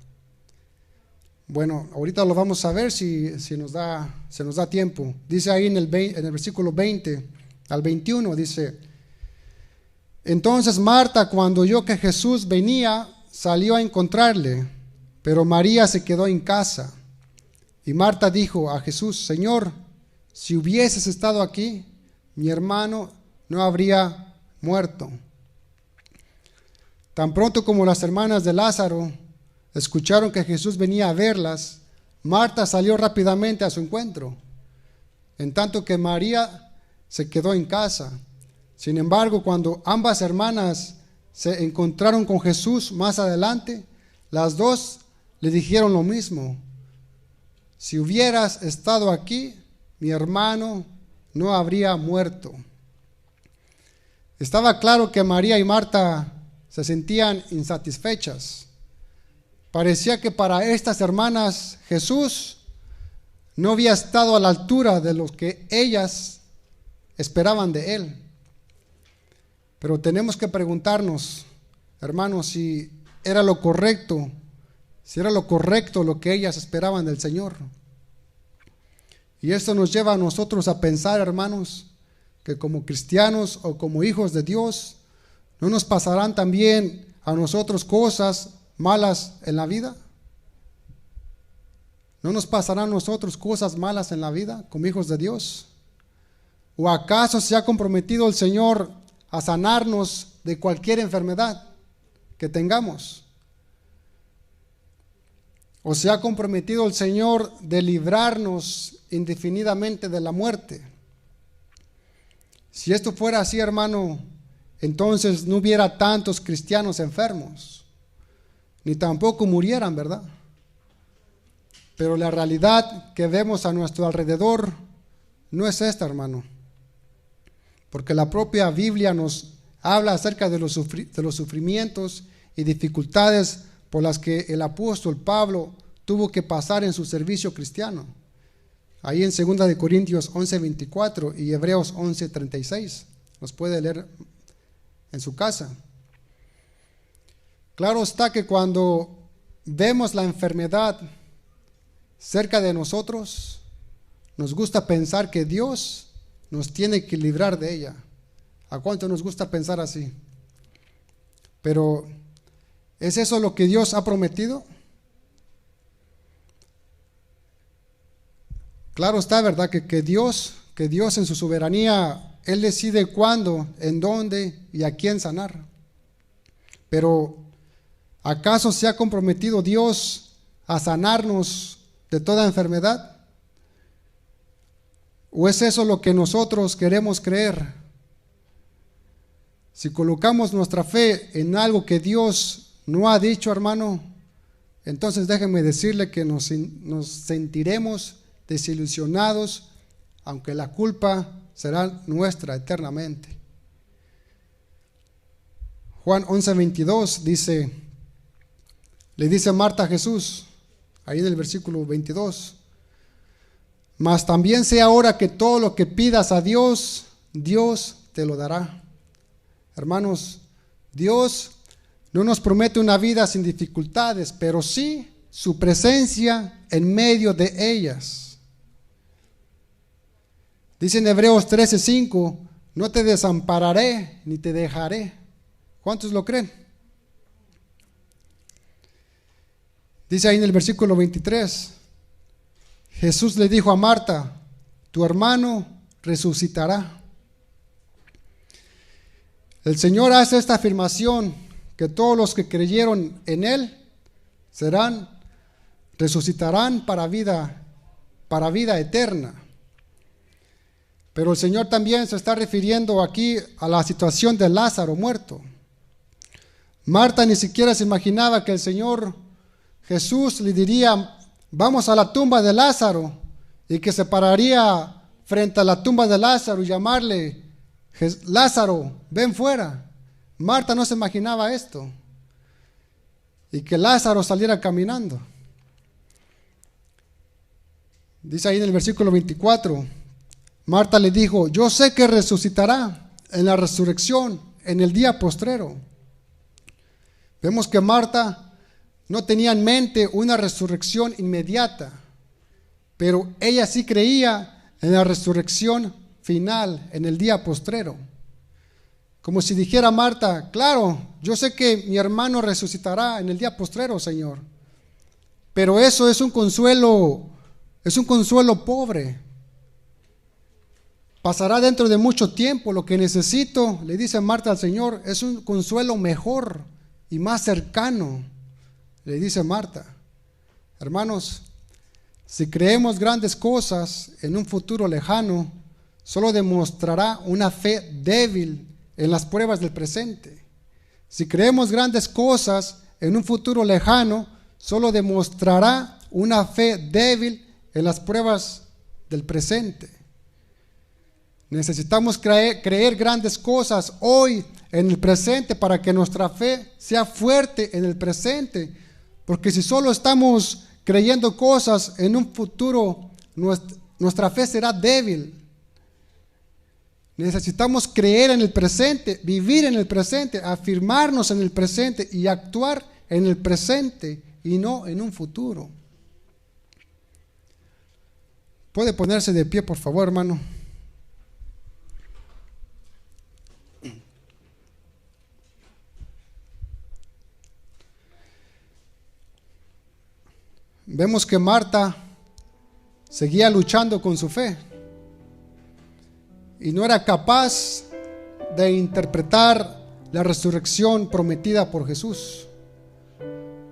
S1: Bueno, ahorita lo vamos a ver si nos da tiempo. Dice ahí en el versículo 20 al 21, dice: entonces Marta, cuando oyó que Jesús venía, salió a encontrarle, pero María se quedó en casa. Y Marta dijo a Jesús: Señor, si hubieses estado aquí, mi hermano no habría muerto. Tan pronto como las hermanas de Lázaro escucharon que Jesús venía a verlas, Marta salió rápidamente a su encuentro, en tanto que María se quedó en casa. Sin embargo, cuando ambas hermanas se encontraron con Jesús más adelante, las dos le dijeron lo mismo: si hubieras estado aquí, mi hermano no habría muerto. Estaba claro que María y Marta se sentían insatisfechas. Parecía que para estas hermanas Jesús no había estado a la altura de lo que ellas esperaban de Él. Pero tenemos que preguntarnos, hermanos, si era lo correcto lo que ellas esperaban del Señor. Y esto nos lleva a nosotros a pensar, hermanos, que como cristianos o como hijos de Dios, ¿no nos pasarán también a nosotros cosas malas en la vida? ¿No nos pasarán a nosotros cosas malas en la vida como hijos de Dios? ¿O acaso se ha comprometido el Señor a sanarnos de cualquier enfermedad que tengamos? ¿O se ha comprometido el Señor de librarnos indefinidamente de la muerte? Si esto fuera así, hermano, entonces no hubiera tantos cristianos enfermos, ni tampoco murieran, ¿verdad? Pero la realidad que vemos a nuestro alrededor no es esta, hermano. Porque la propia Biblia nos habla acerca de los sufrimientos y dificultades por las que el apóstol Pablo tuvo que pasar en su servicio cristiano. Ahí en 2 de Corintios 11:24 y Hebreos 11:36. Los puede leer en su casa. Claro está que cuando vemos la enfermedad cerca de nosotros, nos gusta pensar que Dios nos tiene que librar de ella. ¿A cuánto nos gusta pensar así? Pero, ¿es eso lo que Dios ha prometido? Claro está, ¿verdad? Que Dios en su soberanía, Él decide cuándo, en dónde y a quién sanar. Pero, ¿acaso se ha comprometido Dios a sanarnos de toda enfermedad? ¿O es eso lo que nosotros queremos creer? Si colocamos nuestra fe en algo que Dios no ha dicho, hermano, entonces déjenme decirle que nos sentiremos desilusionados, aunque la culpa será nuestra eternamente. Juan 11:22 dice, le dice Marta a Jesús, ahí en el versículo 22, mas también sé ahora que todo lo que pidas a Dios, Dios te lo dará. Hermanos, Dios no nos promete una vida sin dificultades, pero sí su presencia en medio de ellas. Dice en Hebreos 13:5, no te desampararé ni te dejaré. ¿Cuántos lo creen? Dice ahí en el versículo 23, Jesús le dijo a Marta, tu hermano resucitará. El Señor hace esta afirmación, que todos los que creyeron en Él resucitarán para vida eterna. Pero el Señor también se está refiriendo aquí a la situación de Lázaro muerto. Marta ni siquiera se imaginaba que el Señor Jesús le diría, vamos a la tumba de Lázaro, y que se pararía frente a la tumba de Lázaro y llamarle, Lázaro, ven fuera. Marta no se imaginaba esto, y que Lázaro saliera caminando. Dice ahí en el versículo 24, Marta le dijo, yo sé que resucitará en la resurrección, en el día postrero. Vemos que Marta no tenía en mente una resurrección inmediata, pero ella sí creía en la resurrección final, en el día postrero. Como si dijera Marta, claro, yo sé que mi hermano resucitará en el día postrero, Señor, pero eso es un consuelo pobre. Pasará dentro de mucho tiempo. Lo que necesito, le dice Marta al Señor, es un consuelo mejor y más cercano, le dice Marta. Hermanos, si creemos grandes cosas en un futuro lejano, solo demostrará una fe débil en las pruebas del presente. Si creemos grandes cosas en un futuro lejano, solo demostrará una fe débil en las pruebas del presente. Necesitamos creer grandes cosas hoy en el presente para que nuestra fe sea fuerte en el presente, porque si solo estamos creyendo cosas en un futuro, nuestra fe será débil. Necesitamos creer en el presente, vivir en el presente, afirmarnos en el presente y actuar en el presente y no en un futuro. ¿Puede ponerse de pie, por favor, hermano? Vemos que Marta seguía luchando con su fe y no era capaz de interpretar la resurrección prometida por Jesús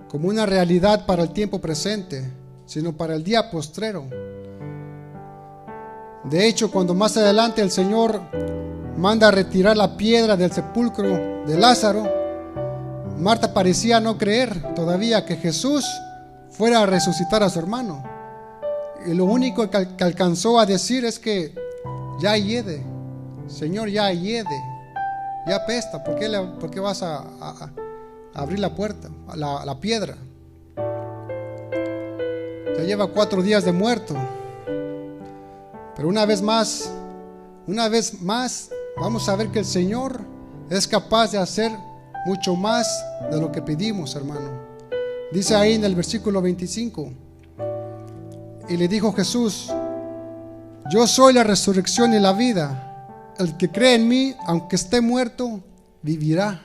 S1: como una realidad para el tiempo presente, sino para el día postrero. De hecho, cuando más adelante el Señor manda a retirar la piedra del sepulcro de Lázaro, Marta parecía no creer todavía que Jesús fuera a resucitar a su hermano. Y lo único que alcanzó a decir es que ya hiede, Señor, ya hiede, ya apesta. ¿Por qué vas a abrir la puerta, la piedra? Ya lleva 4 días de muerto. Pero una vez más, vamos a ver que el Señor es capaz de hacer mucho más de lo que pedimos, hermano. Dice ahí en el versículo 25, y le dijo Jesús, yo soy la resurrección y la vida. El que cree en mí, aunque esté muerto, vivirá.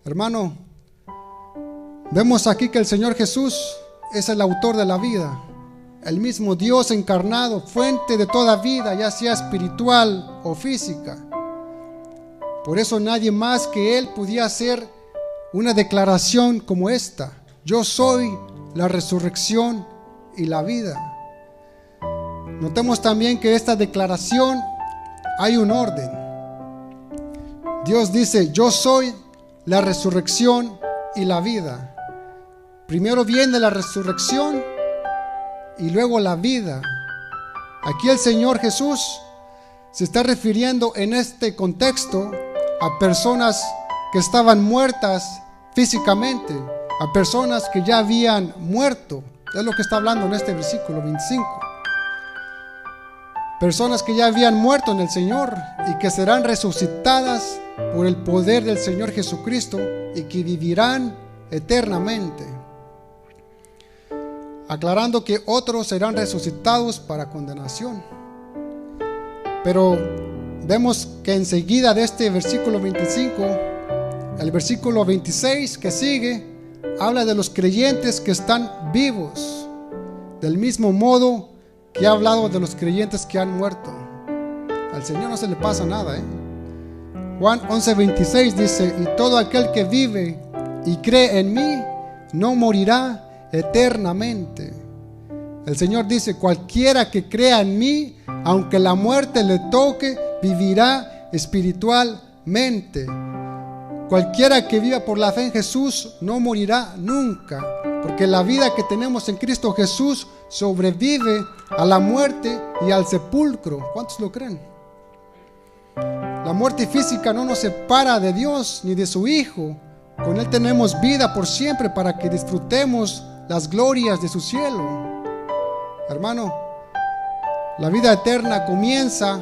S1: Hermano, vemos aquí que el Señor Jesús es el autor de la vida, el mismo Dios encarnado, fuente de toda vida, ya sea espiritual o física. Por eso nadie más que Él podía hacer una declaración como esta: yo soy la resurrección y la vida. Notemos también que esta declaración hay un orden. Dios dice, yo soy la resurrección y la vida. Primero viene la resurrección y luego la vida. Aquí el Señor Jesús se está refiriendo en este contexto a personas que estaban muertas físicamente, a personas que ya habían muerto. Es lo que está hablando en este versículo 25. Personas que ya habían muerto en el Señor y que serán resucitadas por el poder del Señor Jesucristo y que vivirán eternamente. Aclarando que otros serán resucitados para condenación. Pero vemos que enseguida de este versículo 25, el versículo 26 que sigue, habla de los creyentes que están vivos, del mismo modo que ha hablado de los creyentes que han muerto. Al Señor no se le pasa nada, Juan 11:26 dice: y todo aquel que vive y cree en mí no morirá eternamente. El Señor dice: cualquiera que crea en mí, aunque la muerte le toque, vivirá espiritualmente. Cualquiera que viva por la fe en Jesús no morirá nunca, porque la vida que tenemos en Cristo Jesús sobrevive a la muerte y al sepulcro. ¿Cuántos lo creen? La muerte física no nos separa de Dios ni de su Hijo. Con Él tenemos vida por siempre para que disfrutemos las glorias de su cielo. Hermano, la vida eterna comienza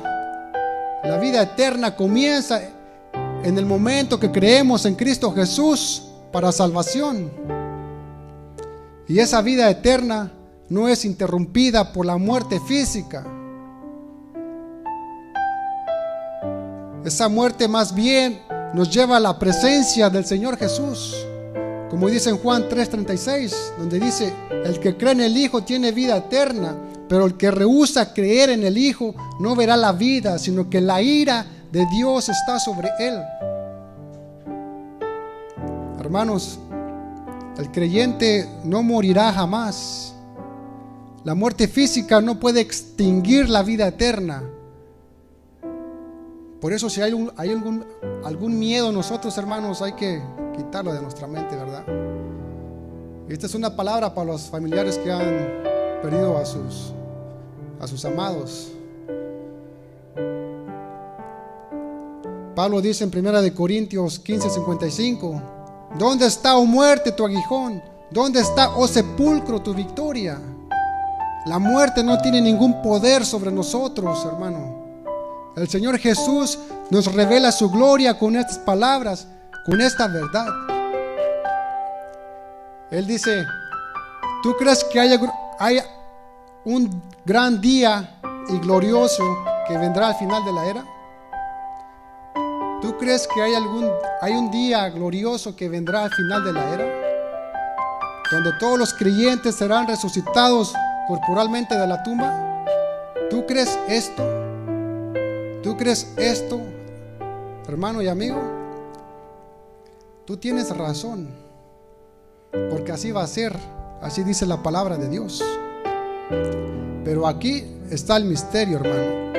S1: en el momento que creemos en Cristo Jesús para salvación. Y esa vida eterna no es interrumpida por la muerte física. Esa muerte más bien nos lleva a la presencia del Señor Jesús, como dice en Juan 3:36, donde dice: el que cree en el Hijo tiene vida eterna, pero el que rehúsa creer en el Hijo no verá la vida, sino que la ira de Dios está sobre él. Hermanos, el creyente no morirá jamás. La muerte física no puede extinguir la vida eterna. Por eso, si hay algún miedo en nosotros, hermanos, hay que quitarlo de nuestra mente, ¿verdad? Esta es una palabra para los familiares que han perdido a sus amados. Pablo dice en 1 Corintios 15:55: ¿dónde está, oh muerte, tu aguijón? ¿Dónde está, oh sepulcro, tu victoria? La muerte no tiene ningún poder sobre nosotros, hermano. El Señor Jesús nos revela su gloria con estas palabras, con esta verdad. Él dice: ¿tú crees que hay un gran día y glorioso que vendrá al final de la era? ¿Tú crees que hay un día glorioso que vendrá al final de la era, donde todos los creyentes serán resucitados corporalmente de la tumba? ¿Tú crees esto? ¿Tú crees esto, hermano y amigo? Tú tienes razón, porque así va a ser, así dice la palabra de Dios. Pero aquí está el misterio, hermano.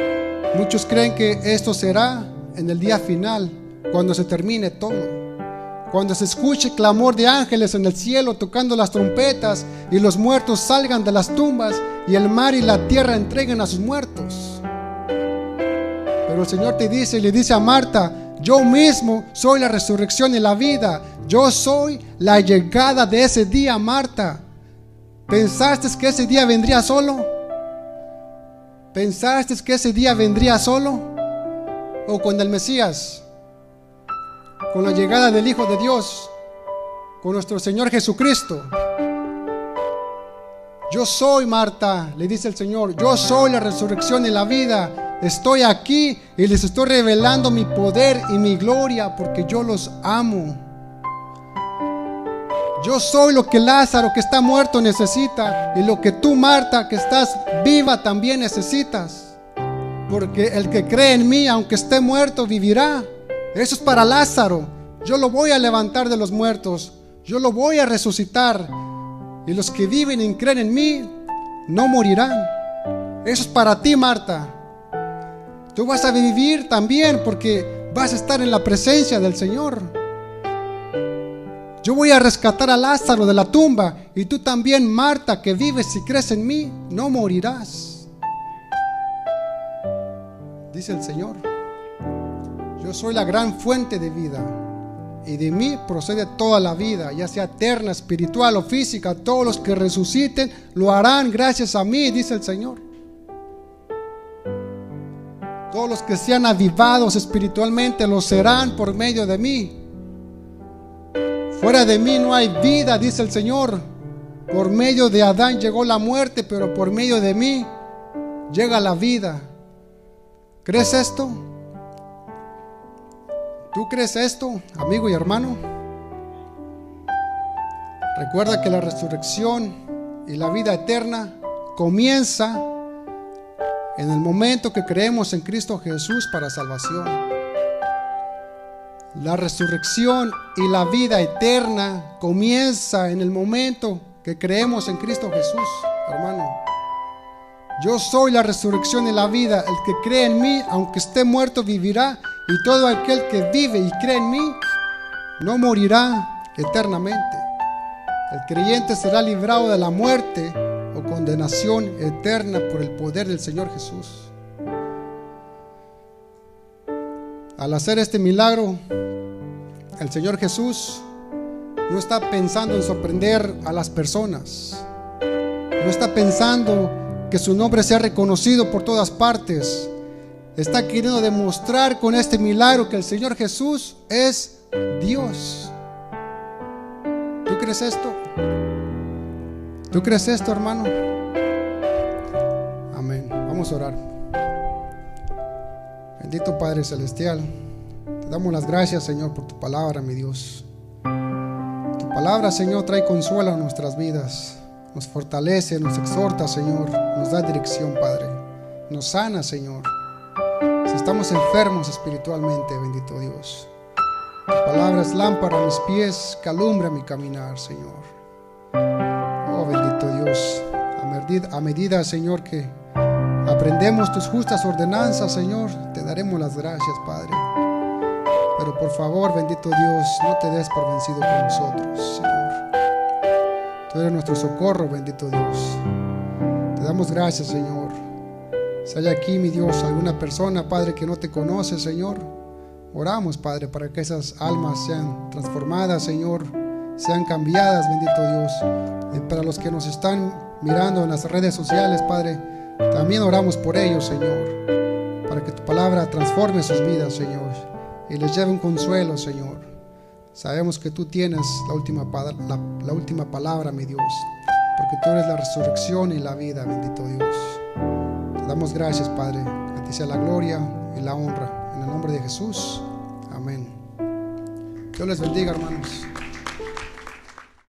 S1: Muchos creen que esto será en el día final, cuando se termine todo, cuando se escuche clamor de ángeles en el cielo tocando las trompetas y los muertos salgan de las tumbas y el mar y la tierra entreguen a sus muertos. Pero el Señor te dice, y le dice a Marta: yo mismo soy la resurrección y la vida. Yo soy la llegada de ese día, Marta. ¿Pensaste que ese día vendría solo? ¿Pensaste que ese día vendría solo? ¿O con el Mesías? Con la llegada del Hijo de Dios, con nuestro Señor Jesucristo. Yo soy, Marta, le dice el Señor, yo soy la resurrección y la vida. Estoy aquí y les estoy revelando mi poder y mi gloria porque yo los amo. Yo soy lo que Lázaro, que está muerto, necesita, y lo que tú, Marta, que estás viva, también necesitas. Porque el que cree en mí, aunque esté muerto, vivirá. Eso es para Lázaro. Yo lo voy a levantar de los muertos, yo lo voy a resucitar, y los que viven y creen en mí no morirán. Eso es para ti, Marta. Tú vas a vivir también porque vas a estar en la presencia del Señor. Yo voy a rescatar a Lázaro de la tumba, y tú también, Marta, que vives y crees en mí, no morirás. Dice el Señor: yo soy la gran fuente de vida, y de mí procede toda la vida, ya sea eterna, espiritual o física. Todos los que resuciten lo harán gracias a mí, dice el Señor. Todos los que sean avivados espiritualmente lo serán por medio de mí. Fuera de mí no hay vida, dice el Señor. Por medio de Adán llegó la muerte, pero por medio de mí llega la vida. ¿Crees esto? ¿Tú crees esto, amigo y hermano? Recuerda que la resurrección y la vida eterna comienza en el momento que creemos en Cristo Jesús para salvación. La resurrección y la vida eterna comienza en el momento que creemos en Cristo Jesús, hermano. Yo soy la resurrección y la vida. El que cree en mí, aunque esté muerto, vivirá. Y todo aquel que vive y cree en mí, no morirá eternamente. El creyente será librado de la muerte o condenación eterna por el poder del Señor Jesús. Al hacer este milagro, el Señor Jesús no está pensando en sorprender a las personas. No está pensando que su nombre sea reconocido por todas partes. Está queriendo demostrar con este milagro que el Señor Jesús es Dios. ¿Tú crees esto? ¿Tú crees esto, hermano? Amén. Vamos a orar. Bendito Padre Celestial, te damos las gracias, Señor, por tu palabra, mi Dios. Tu palabra, Señor, trae consuelo a nuestras vidas. Nos fortalece, nos exhorta, Señor. Nos da dirección, Padre. Nos sana, Señor. Si estamos enfermos espiritualmente, bendito Dios, tu palabra es lámpara a mis pies, que alumbra mi caminar, Señor. Oh, bendito Dios, a medida, Señor, que aprendemos tus justas ordenanzas, Señor, te daremos las gracias, Padre. Pero por favor, bendito Dios, no te des por vencido con nosotros, Señor. Tú eres nuestro socorro, bendito Dios. Te damos gracias, Señor. Si hay aquí, mi Dios, alguna persona, Padre, que no te conoce, Señor, oramos, Padre, para que esas almas sean transformadas, Señor, sean cambiadas, bendito Dios. Y para los que nos están mirando en las redes sociales, Padre, también oramos por ellos, Señor, para que tu palabra transforme sus vidas, Señor, y les lleve un consuelo, Señor. Sabemos que tú tienes la última palabra, mi Dios, porque tú eres la resurrección y la vida, bendito Dios. Te damos gracias, Padre. A ti sea la gloria y la honra. En el nombre de Jesús. Amén. Dios les bendiga, hermanos.